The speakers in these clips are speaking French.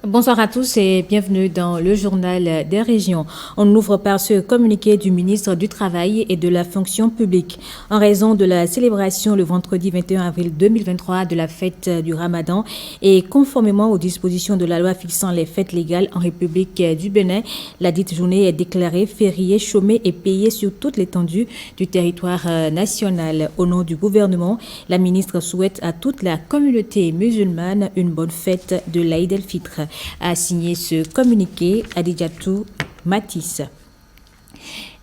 Bonsoir à tous et bienvenue dans le journal des régions. On ouvre par ce communiqué du ministre du Travail et de la fonction publique. En raison de la célébration le vendredi 21 avril 2023 de la fête du Ramadan et conformément aux dispositions de la loi fixant les fêtes légales en République du Bénin, la dite journée est déclarée fériée, chômée et payée sur toute l'étendue du territoire national. Au nom du gouvernement, la ministre souhaite à toute la communauté musulmane une bonne fête de l'Aïd el-Fitr. A signé ce communiqué Adijatou Matisse.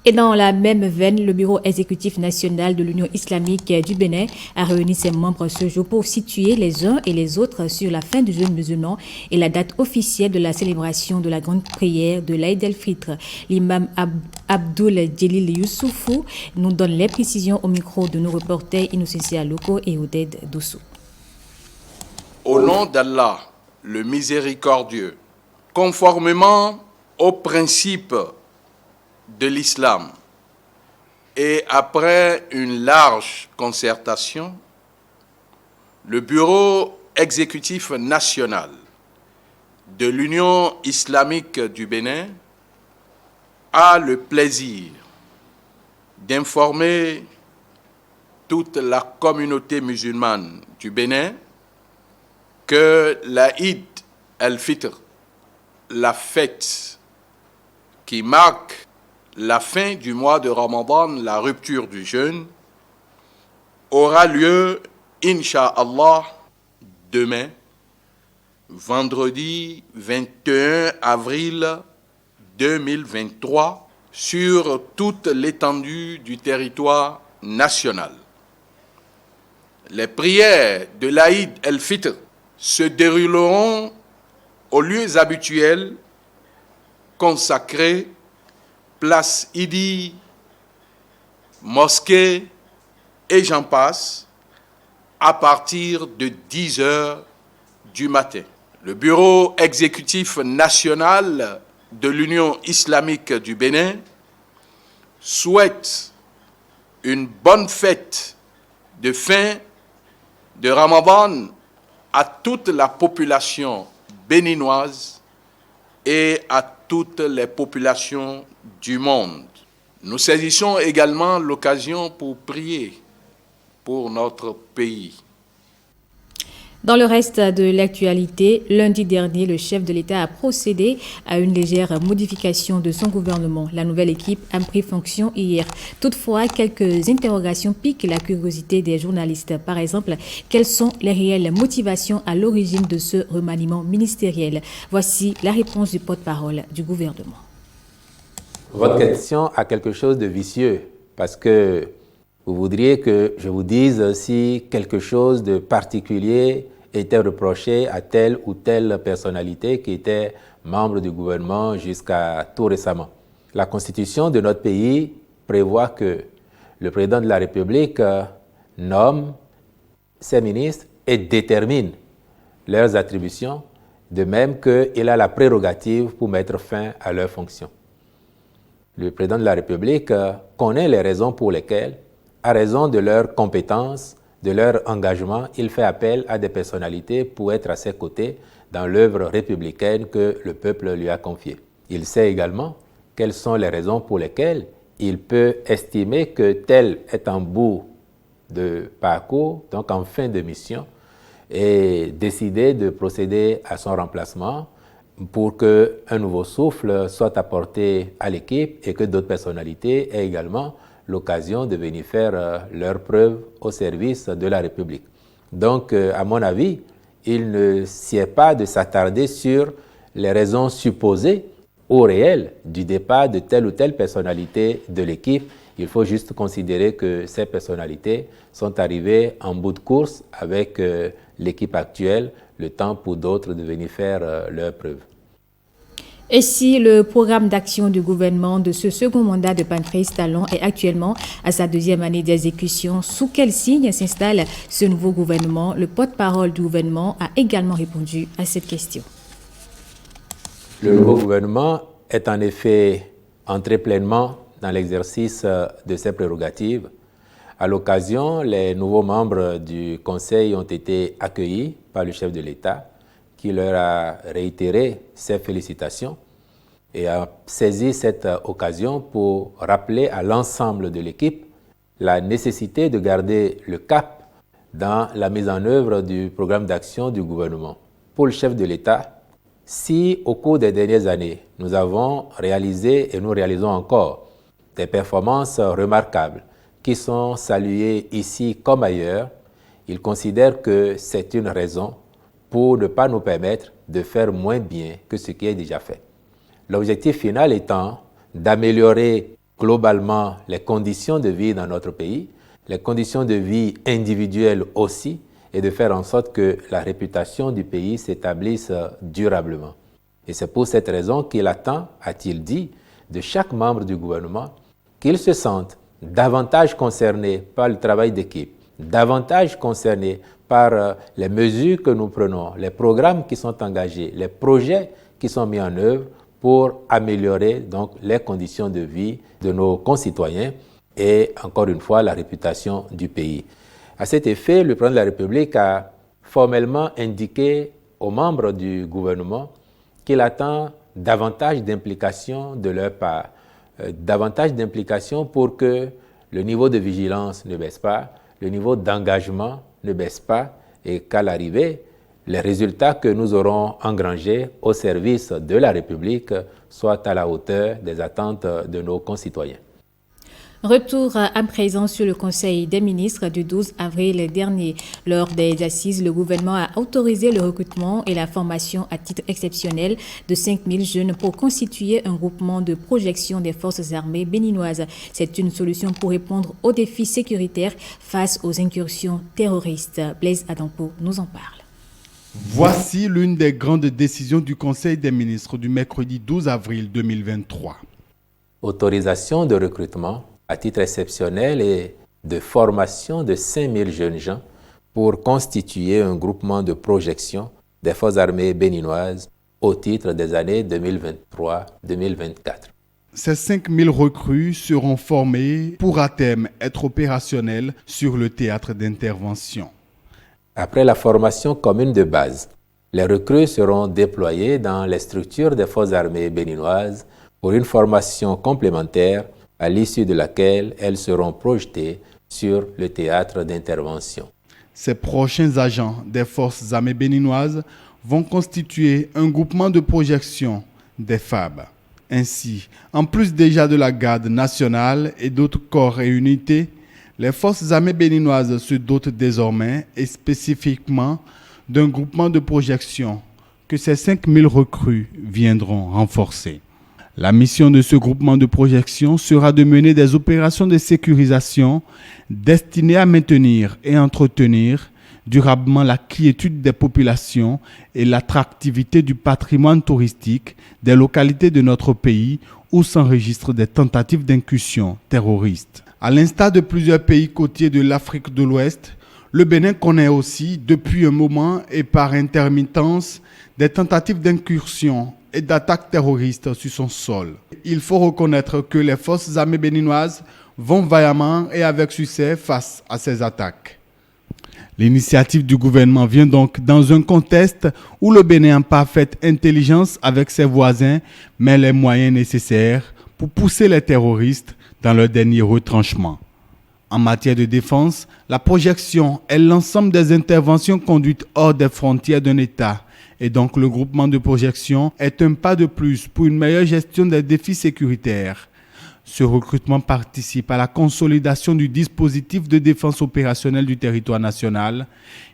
Et dans la même veine, le Bureau exécutif national de l'Union islamique du Bénin a réuni ses membres ce jour pour situer les uns et les autres sur la fin du jeûne musulman et la date officielle de la célébration de la grande prière de l'Aïd el-Fitr. L'imam Abdul Djelil Youssoufou nous donne les précisions au micro de nos reporters Innocentia Loko et Oded Dossou. Au nom d'Allah, le miséricordieux, conformément aux principes de l'islam et après une large concertation, le Bureau exécutif national de l'Union islamique du Bénin a le plaisir d'informer toute la communauté musulmane du Bénin que l'Aïd el-Fitr, la fête qui marque la fin du mois de Ramadan, la rupture du jeûne, aura lieu, Inch'Allah, demain, vendredi 21 avril 2023, sur toute l'étendue du territoire national. Les prières de l'Aïd el-Fitr se dérouleront aux lieux habituels consacrés, place Idi, mosquée et j'en passe, à partir de 10 heures du matin. Le Bureau exécutif national de l'Union islamique du Bénin souhaite une bonne fête de fin de Ramadan à toute la population béninoise et à toutes les populations du monde. Nous saisissons également l'occasion pour prier pour notre pays. Dans le reste de l'actualité, lundi dernier, le chef de l'État a procédé à une légère modification de son gouvernement. La nouvelle équipe a pris fonction hier. Toutefois, quelques interrogations piquent la curiosité des journalistes. Par exemple, quelles sont les réelles motivations à l'origine de ce remaniement ministériel? Voici la réponse du porte-parole du gouvernement. Votre question a quelque chose de vicieux parce que vous voudriez que je vous dise si quelque chose de particulier était reproché à telle ou telle personnalité qui était membre du gouvernement jusqu'à tout récemment. La Constitution de notre pays prévoit que le président de la République nomme ses ministres et détermine leurs attributions, de même qu'il a la prérogative pour mettre fin à leurs fonctions. Le président de la République connaît les raisons pour lesquelles, à raison de leurs compétences, de leur engagement, il fait appel à des personnalités pour être à ses côtés dans l'œuvre républicaine que le peuple lui a confiée. Il sait également quelles sont les raisons pour lesquelles il peut estimer que tel est en bout de parcours, donc en fin de mission, et décider de procéder à son remplacement pour qu'un nouveau souffle soit apporté à l'équipe et que d'autres personnalités aient également l'occasion de venir faire leurs preuves au service de la République. Donc, à mon avis, il ne sied pas de s'attarder sur les raisons supposées ou réelles du départ de telle ou telle personnalité de l'équipe. Il faut juste considérer que ces personnalités sont arrivées en bout de course avec l'équipe actuelle, le temps pour d'autres de venir faire leurs preuves. Et si le programme d'action du gouvernement de ce second mandat de Patrice Talon est actuellement à sa deuxième année d'exécution, sous quel signe s'installe ce nouveau gouvernement? Le porte-parole du gouvernement a également répondu à cette question. Le nouveau gouvernement est en effet entré pleinement dans l'exercice de ses prérogatives. À l'occasion, les nouveaux membres du Conseil ont été accueillis par le chef de l'État qui leur a réitéré ses félicitations et a saisi cette occasion pour rappeler à l'ensemble de l'équipe la nécessité de garder le cap dans la mise en œuvre du programme d'action du gouvernement. Pour le chef de l'État, si au cours des dernières années, nous avons réalisé et nous réalisons encore des performances remarquables qui sont saluées ici comme ailleurs, il considère que c'est une raison pour ne pas nous permettre de faire moins bien que ce qui est déjà fait. L'objectif final étant d'améliorer globalement les conditions de vie dans notre pays, les conditions de vie individuelles aussi, et de faire en sorte que la réputation du pays s'établisse durablement. Et c'est pour cette raison qu'il attend, a-t-il dit, de chaque membre du gouvernement qu'il se sente davantage concerné par le travail d'équipe, davantage concerné par les mesures que nous prenons, les programmes qui sont engagés, les projets qui sont mis en œuvre pour améliorer donc les conditions de vie de nos concitoyens et encore une fois la réputation du pays. À cet effet, le président de la République a formellement indiqué aux membres du gouvernement qu'il attend davantage d'implication de leur part, davantage d'implication pour que le niveau de vigilance ne baisse pas, le niveau d'engagement ne baisse pas et qu'à l'arrivée, les résultats que nous aurons engrangés au service de la République soient à la hauteur des attentes de nos concitoyens. Retour à présent sur le Conseil des ministres du 12 avril dernier. Lors des assises, le gouvernement a autorisé le recrutement et la formation à titre exceptionnel de 5000 jeunes pour constituer un groupement de projection des forces armées béninoises. C'est une solution pour répondre aux défis sécuritaires face aux incursions terroristes. Blaise Adampo nous en parle. Voici l'une des grandes décisions du Conseil des ministres du mercredi 12 avril 2023. Autorisation de recrutement à titre exceptionnel et de formation de 5000 jeunes gens pour constituer un groupement de projection des forces armées béninoises au titre des années 2023-2024. Ces 5000 recrues seront formés pour à terme être opérationnels sur le théâtre d'intervention. Après la formation commune de base, les recrues seront déployées dans les structures des forces armées béninoises pour une formation complémentaire à l'issue de laquelle elles seront projetées sur le théâtre d'intervention. Ces prochains agents des forces armées béninoises vont constituer un groupement de projection des FAB. Ainsi, en plus déjà de la garde nationale et d'autres corps et unités, les forces armées béninoises se dotent désormais et spécifiquement d'un groupement de projection que ces 5000 recrues viendront renforcer. La mission de ce groupement de projection sera de mener des opérations de sécurisation destinées à maintenir et entretenir durablement la quiétude des populations et l'attractivité du patrimoine touristique des localités de notre pays où s'enregistrent des tentatives d'incursion terroristes. À l'instar de plusieurs pays côtiers de l'Afrique de l'Ouest, le Bénin connaît aussi depuis un moment et par intermittence des tentatives d'incursion et d'attaques terroristes sur son sol. Il faut reconnaître que les forces armées béninoises vont vaillamment et avec succès face à ces attaques. L'initiative du gouvernement vient donc dans un contexte où le Bénin en parfaite intelligence avec ses voisins met les moyens nécessaires pour pousser les terroristes dans leur dernier retranchement. En matière de défense, la projection est l'ensemble des interventions conduites hors des frontières d'un État. Et donc le groupement de projection est un pas de plus pour une meilleure gestion des défis sécuritaires. Ce recrutement participe à la consolidation du dispositif de défense opérationnelle du territoire national.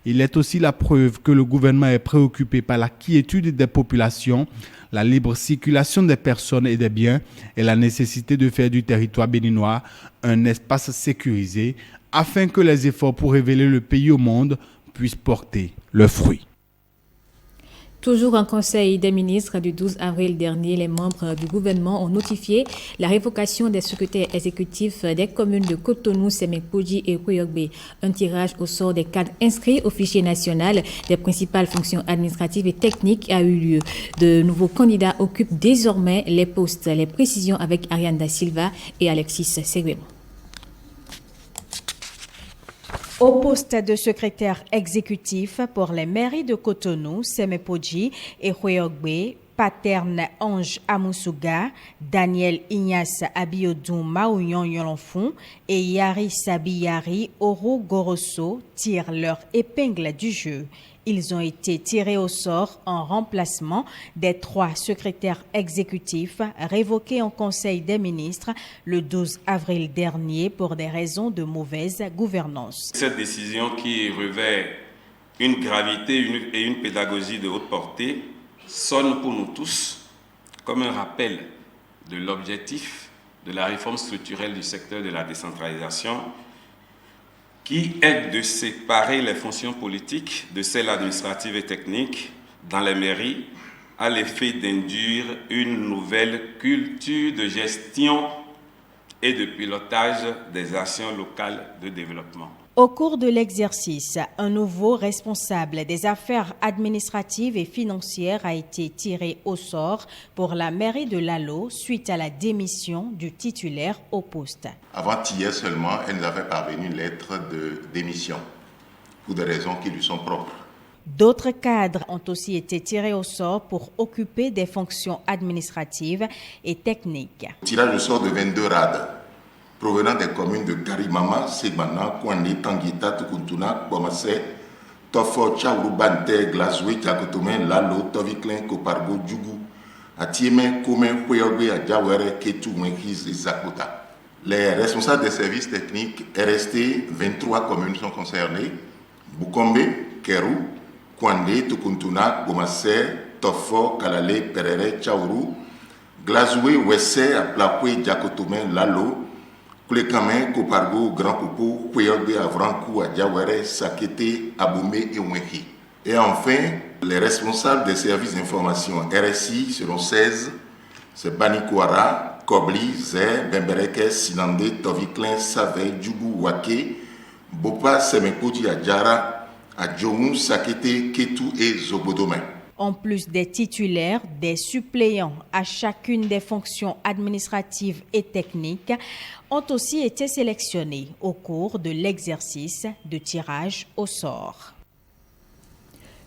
Il est aussi la preuve que le gouvernement est préoccupé par la quiétude des populations, la libre circulation des personnes et des biens et la nécessité de faire du territoire béninois un espace sécurisé afin que les efforts pour révéler le pays au monde puissent porter leurs fruits. Toujours en Conseil des ministres du 12 avril dernier, les membres du gouvernement ont notifié la révocation des secrétaires exécutifs des communes de Cotonou, Semek-Podji et Koyokbe. Un tirage au sort des cadres inscrits au fichier national des principales fonctions administratives et techniques a eu lieu. De nouveaux candidats occupent désormais les postes. Les précisions avec Ariane Da Silva et Alexis Seguemo. Au poste de secrétaire exécutif pour les mairies de Cotonou, Semepoji et Houéogbe, Paterne Ange Amoussouga, Daniel Ignace Abiodun Maouyon Yolonfon et Yari Sabiyari Oro Goroso tirent leur épingle du jeu. Ils ont été tirés au sort en remplacement des 3 secrétaires exécutifs révoqués en Conseil des ministres le 12 avril dernier pour des raisons de mauvaise gouvernance. Cette décision qui revêt une gravité et une pédagogie de haute portée sonne pour nous tous comme un rappel de l'objectif de la réforme structurelle du secteur de la décentralisation qui est de séparer les fonctions politiques de celles administratives et techniques dans les mairies à l'effet d'induire une nouvelle culture de gestion et de pilotage des actions locales de développement. Au cours de l'exercice, un nouveau responsable des affaires administratives et financières a été tiré au sort pour la mairie de Lalo suite à la démission du titulaire au poste. Avant-hier seulement, elle nous avait parvenu une lettre de démission pour des raisons qui lui sont propres. D'autres cadres ont aussi été tirés au sort pour occuper des fonctions administratives et techniques. Tirage au sort de 22 rades provenant des communes de Karimama, Segmana, Kouane, Tanguita, Tukuntuna, Bomase, Tofo, Tchaourou, Bante, Glazoué, Tchakotomen, Lalo, Toviklin, Kopargo, Djougou, Atieme, Koumen, Houéogbe, Adjawere, Ketou, Mwenkiz et Zakota. Les responsables des services techniques RST, 23 communes sont concernées. Boukombe, Kerou, Kouane, Tukuntuna, Bomase, Tofo, Kalale, Perere, Tchaourou, Glazoué, Wesse, Aplakwe, Djakotomen, Lalo, Koulekame, Kopargo, Grand Popo, Houéogbe, Avrankou, Adjawere, Sakete, Aboumé et Ouenki. Et enfin, les responsables des services d'information RSI seront 16. C'est Banikouara, Kobli, Zé, Bembereke, Sinandé, Toviklin, Save, Djougou, Wake, Bopa, Semepoji, Adjara, Adjomou, Sakete, Ketou et Zobodome. En plus des titulaires, des suppléants à chacune des fonctions administratives et techniques ont aussi été sélectionnés au cours de l'exercice de tirage au sort.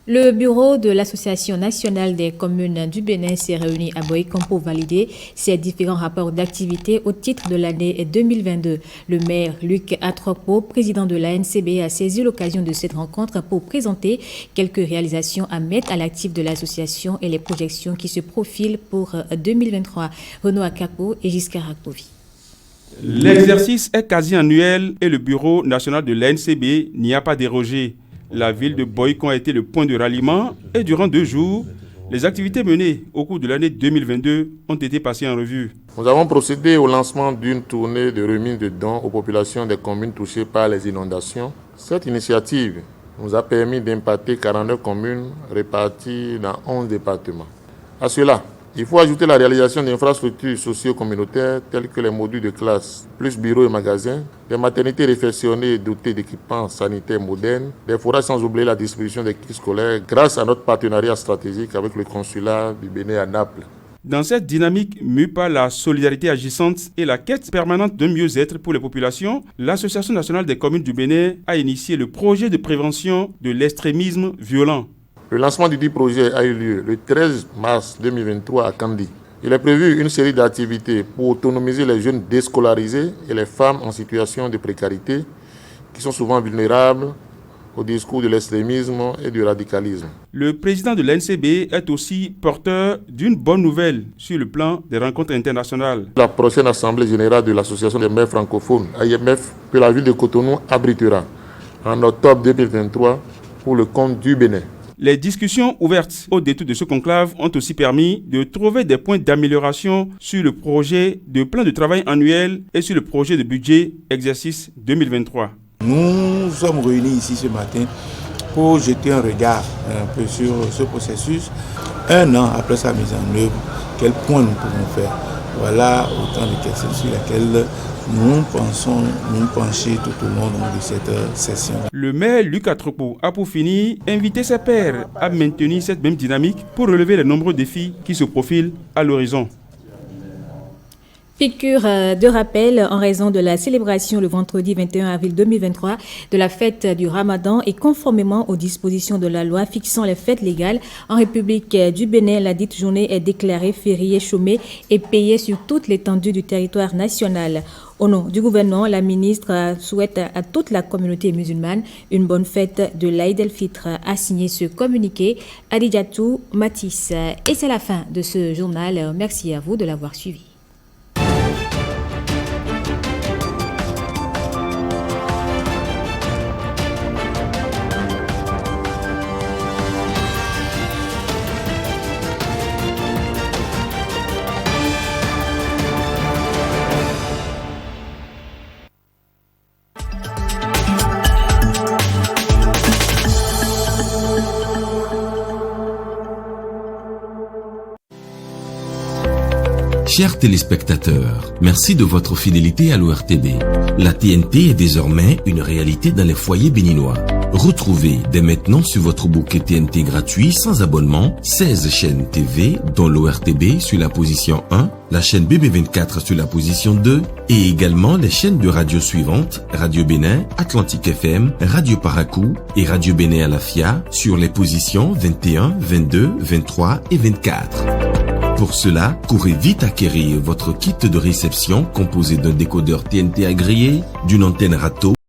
Le bureau de l'Association nationale des communes du Bénin s'est réuni à Boïcon pour valider ses différents rapports d'activité au titre de l'année 2022. Le maire Luc Atropo, président de l'ANCB, a saisi l'occasion de cette rencontre pour présenter quelques réalisations à mettre à l'actif de l'association et les projections qui se profilent pour 2023. Renaud Akapo et Giscard Akpovi. L'exercice est quasi annuel et le bureau national de l'ANCB n'y a pas dérogé. La ville de Boïcon a été le point de ralliement et durant 2 jours, les activités menées au cours de l'année 2022 ont été passées en revue. Nous avons procédé au lancement d'une tournée de remise de dons aux populations des communes touchées par les inondations. Cette initiative nous a permis d'impacter 49 communes réparties dans 11 départements. À cela, il faut ajouter la réalisation d'infrastructures socio-communautaires telles que les modules de classe, plus bureaux et magasins, des maternités réfectionnées dotées d'équipements sanitaires modernes, des forages sans oublier la distribution des kits scolaires grâce à notre partenariat stratégique avec le consulat du Bénin à Naples. Dans cette dynamique mue par la solidarité agissante et la quête permanente d'un mieux-être pour les populations, l'Association nationale des communes du Bénin a initié le projet de prévention de l'extrémisme violent. Le lancement du dit projet a eu lieu le 13 mars 2023 à Kandi. Il est prévu une série d'activités pour autonomiser les jeunes déscolarisés et les femmes en situation de précarité qui sont souvent vulnérables au discours de l'extrémisme et du radicalisme. Le président de l'ANCB est aussi porteur d'une bonne nouvelle sur le plan des rencontres internationales. La prochaine assemblée générale de l'Association des maires francophones, AIMF, que la ville de Cotonou abritera en octobre 2023 pour le compte du Bénin. Les discussions ouvertes au détour de ce conclave ont aussi permis de trouver des points d'amélioration sur le projet de plan de travail annuel et sur le projet de budget exercice 2023. Nous sommes réunis ici ce matin pour jeter un regard un peu sur ce processus. 1 an après sa mise en œuvre, quels points nous pouvons faire. Voilà autant de questions sur lesquelles nous pensons nous pencher tout au long de cette session. Le maire Luc Atropo a pour finir invité ses pairs à maintenir cette même dynamique pour relever les nombreux défis qui se profilent à l'horizon. Piqûre de rappel en raison de la célébration le vendredi 21 avril 2023 de la fête du Ramadan et conformément aux dispositions de la loi fixant les fêtes légales en République du Bénin, la dite journée est déclarée fériée, chômée et payée sur toute l'étendue du territoire national. Au nom du gouvernement, la ministre souhaite à toute la communauté musulmane une bonne fête de l'Aïd el-Fitr. A signé ce communiqué Adijatou Matisse. Et c'est la fin de ce journal. Merci à vous de l'avoir suivi. Chers téléspectateurs, merci de votre fidélité à l'ORTB. La TNT est désormais une réalité dans les foyers béninois. Retrouvez dès maintenant sur votre bouquet TNT gratuit sans abonnement 16 chaînes TV dont l'ORTB sur la position 1, la chaîne BB24 sur la position 2 et également les chaînes de radio suivantes Radio Bénin, Atlantique FM, Radio Paracou et Radio Bénin Alafia sur les positions 21, 22, 23 et 24. Pour cela, courez vite acquérir votre kit de réception composé d'un décodeur TNT agréé, d'une antenne râteau,